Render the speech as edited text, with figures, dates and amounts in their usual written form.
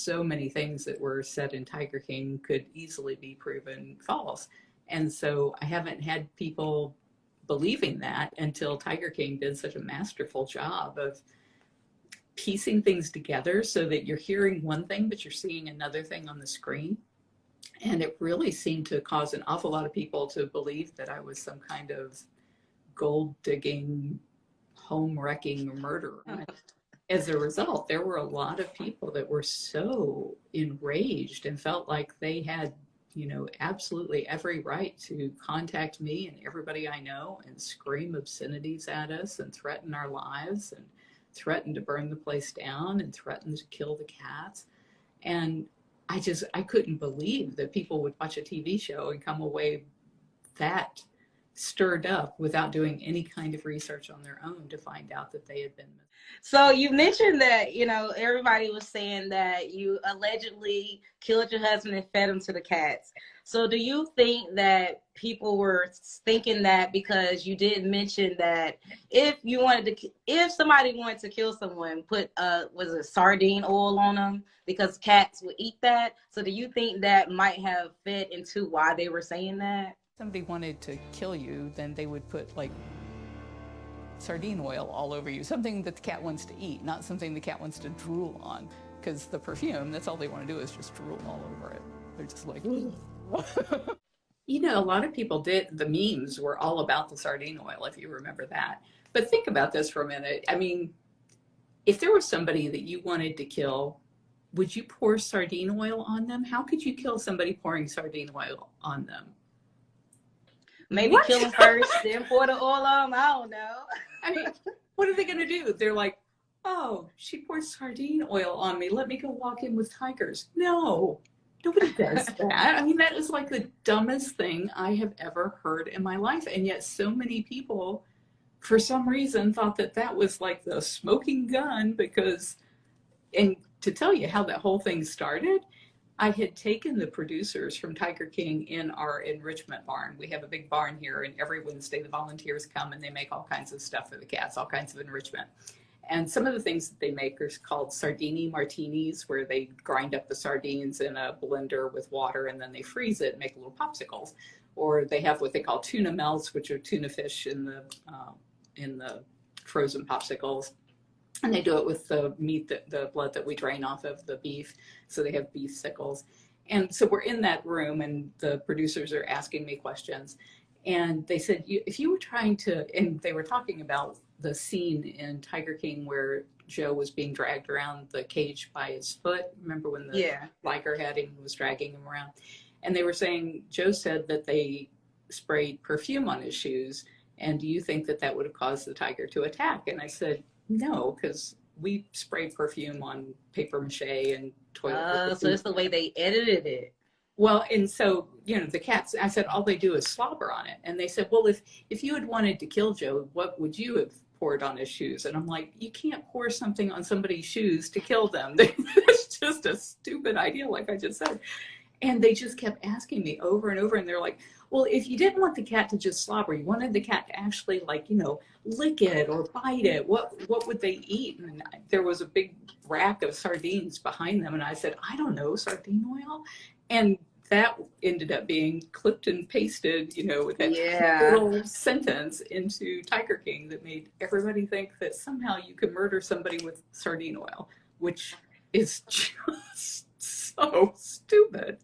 So many things that were said in Tiger King could easily be proven false. And so I haven't had people believing that until Tiger King did such a masterful job of piecing things together so that you're hearing one thing, but you're seeing another thing on the screen. And it really seemed to cause an awful lot of people to believe that I was some kind of gold digging, home wrecking murderer. As a result, there were a lot of people that were so enraged and felt like they had, absolutely every right to contact me and everybody I know and scream obscenities at us and threaten our lives and threaten to burn the place down and threaten to kill the cats. And I couldn't believe that people would watch a TV show and come away that stirred up without doing any kind of research on their own to find out that they had been. So you mentioned that, everybody was saying that you allegedly killed your husband and fed him to the cats. So do you think that people were thinking that because you did mention that if somebody wanted to kill someone, put was it sardine oil on them because cats would eat that? So do you think that might have fed into why they were saying that? Somebody wanted to kill you, then they would put like sardine oil all over you, something that the cat wants to eat, not something the cat wants to drool on, because the perfume, that's all they want to do is just drool all over it. They're just like, a lot of people did, the memes were all about the sardine oil, if you remember that. But think about this for a minute. I mean, if there was somebody that you wanted to kill, would you pour sardine oil on them? How could you kill somebody pouring sardine oil on them? Maybe kill them first, then pour the oil on them. I don't know. I mean, what are they going to do? They're like, oh, she poured sardine oil on me. Let me go walk in with tigers. No, nobody does that. I mean, that is like the dumbest thing I have ever heard in my life. And yet so many people, for some reason, thought that that was like the smoking gun because, and to tell you how that whole thing started, I had taken the producers from Tiger King in our enrichment barn. We have a big barn here, and every Wednesday the volunteers come and they make all kinds of stuff for the cats, all kinds of enrichment. And some of the things that they make are called sardini martinis, where they grind up the sardines in a blender with water and then they freeze it and make little popsicles. Or they have what they call tuna melts, which are tuna fish in the frozen popsicles. And they do it with the meat, the blood that we drain off of the beef. So they have beef sickles. And so we're in that room and the producers are asking me questions. And they said, if you were trying to, and they were talking about the scene in Tiger King where Joe was being dragged around the cage by his foot. Remember when the liger had him and was dragging him around? And they were saying, Joe said that they sprayed perfume on his shoes. And do you think that that would have caused the tiger to attack? And I said, no, because we sprayed perfume on paper mache and toilet paper. So it's the way they edited it. Well, and so, the cats, I said, all they do is slobber on it. And they said, well, if you had wanted to kill Joe, what would you have poured on his shoes? And I'm like, you can't pour something on somebody's shoes to kill them. It's just a stupid idea, like I just said. And they just kept asking me over and over. And they're like, well, if you didn't want the cat to just slobber, you wanted the cat to actually lick it or bite it, what would they eat? And there was a big rack of sardines behind them. And I said, I don't know, sardine oil? And that ended up being clipped and pasted, with that little sentence into Tiger King that made everybody think that somehow you could murder somebody with sardine oil, which is just so stupid.